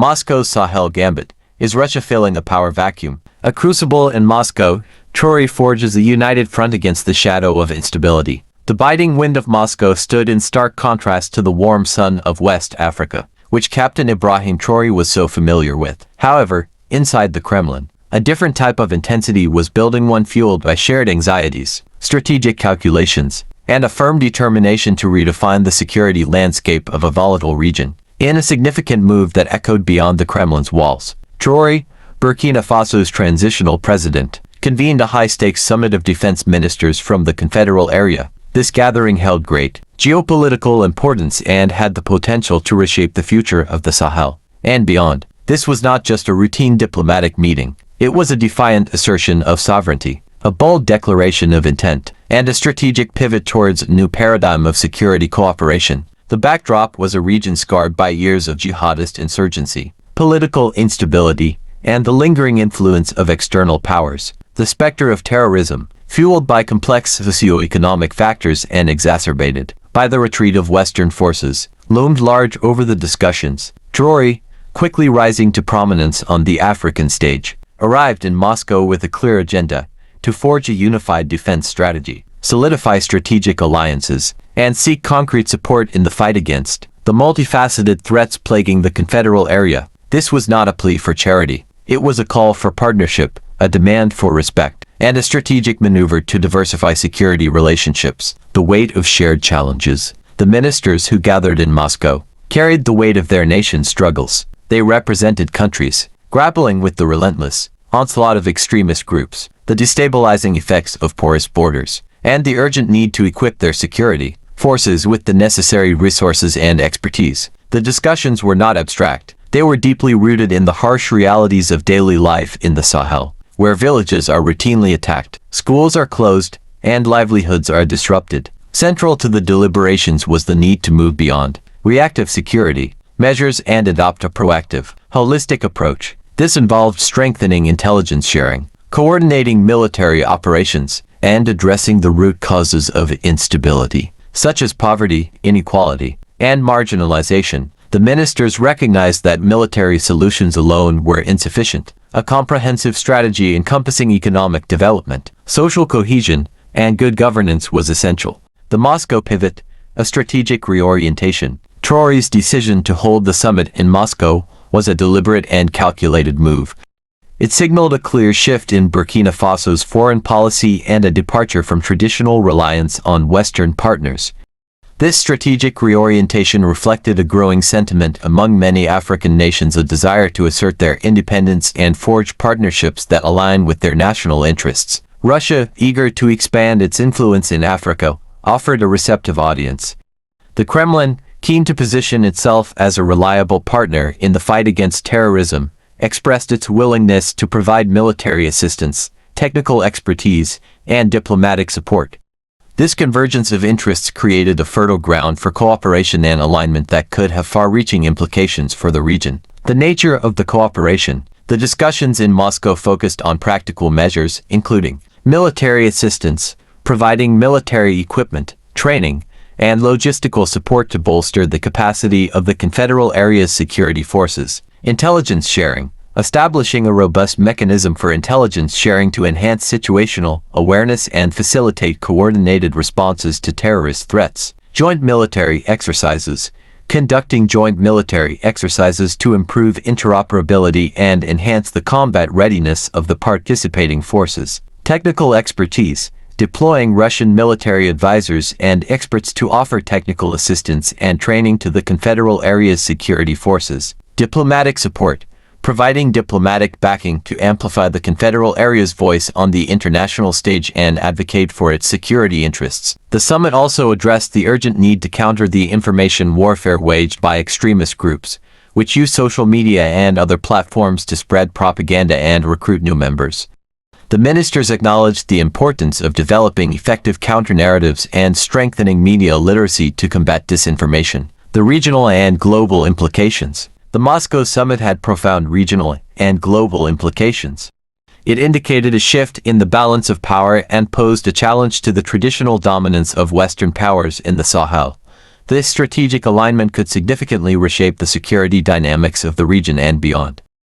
Moscow's Sahel Gambit. Is Russia filling a power vacuum? A crucible in Moscow, Traoré forges a united front against the shadow of instability. The biting wind of Moscow stood in stark contrast to the warm sun of West Africa, which Captain Ibrahim Traoré was so familiar with. However, inside the Kremlin, a different type of intensity was building, one fueled by shared anxieties, strategic calculations, and a firm determination to redefine the security landscape of a volatile region. In a significant move that echoed beyond the Kremlin's walls, Traoré, Burkina Faso's transitional president, convened a high-stakes summit of defense ministers from the confederal area. This gathering held great geopolitical importance and had the potential to reshape the future of the Sahel and beyond. This was not just a routine diplomatic meeting. It was a defiant assertion of sovereignty, a bold declaration of intent, and a strategic pivot towards a new paradigm of security cooperation. The backdrop was a region scarred by years of jihadist insurgency, political instability, and the lingering influence of external powers. The specter of terrorism, fueled by complex socio-economic factors and exacerbated by the retreat of Western forces, loomed large over the discussions. Traoré, quickly rising to prominence on the African stage, arrived in Moscow with a clear agenda to forge a unified defense strategy, solidify strategic alliances, and seek concrete support in the fight against the multifaceted threats plaguing the confederal area. This was not a plea for charity. It was a call for partnership, a demand for respect, and a strategic maneuver to diversify security relationships. The weight of shared challenges. The ministers who gathered in Moscow carried the weight of their nation's struggles. They represented countries grappling with the relentless onslaught of extremist groups, the destabilizing effects of porous borders, and the urgent need to equip their security forces with the necessary resources and expertise. The discussions were not abstract. They were deeply rooted in the harsh realities of daily life in the Sahel, where villages are routinely attacked, schools are closed, and livelihoods are disrupted. Central to the deliberations was the need to move beyond reactive security measures and adopt a proactive, holistic approach. This involved strengthening intelligence sharing, coordinating military operations, and addressing the root causes of instability, such as poverty, inequality, and marginalization. The ministers recognized that military solutions alone were insufficient. A comprehensive strategy encompassing economic development, social cohesion, and good governance was essential. The Moscow pivot, a strategic reorientation. Traoré's decision to hold the summit in Moscow was a deliberate and calculated move. It signaled a clear shift in Burkina Faso's foreign policy and a departure from traditional reliance on Western partners. This strategic reorientation reflected a growing sentiment among many African nations, a desire to assert their independence and forge partnerships that align with their national interests. Russia, eager to expand its influence in Africa, offered a receptive audience. The Kremlin, keen to position itself as a reliable partner in the fight against terrorism, expressed its willingness to provide military assistance, technical expertise, and diplomatic support. This convergence of interests created a fertile ground for cooperation and alignment that could have far-reaching implications for the region. The nature of the cooperation. The discussions in Moscow focused on practical measures, including military assistance, providing military equipment, training, and logistical support to bolster the capacity of the confederal area's security forces, intelligence sharing, establishing a robust mechanism for intelligence sharing to enhance situational awareness and facilitate coordinated responses to terrorist threats, joint military exercises, conducting joint military exercises to improve interoperability and enhance the combat readiness of the participating forces, technical expertise, deploying Russian military advisors and experts to offer technical assistance and training to the confederal area's security forces, diplomatic support, providing diplomatic backing to amplify the confederal area's voice on the international stage and advocate for its security interests. The summit also addressed the urgent need to counter the information warfare waged by extremist groups, which use social media and other platforms to spread propaganda and recruit new members. The ministers acknowledged the importance of developing effective counter-narratives and strengthening media literacy to combat disinformation. The regional and global implications. The Moscow summit had profound regional and global implications. It indicated a shift in the balance of power and posed a challenge to the traditional dominance of Western powers in the Sahel. This strategic alignment could significantly reshape the security dynamics of the region and beyond.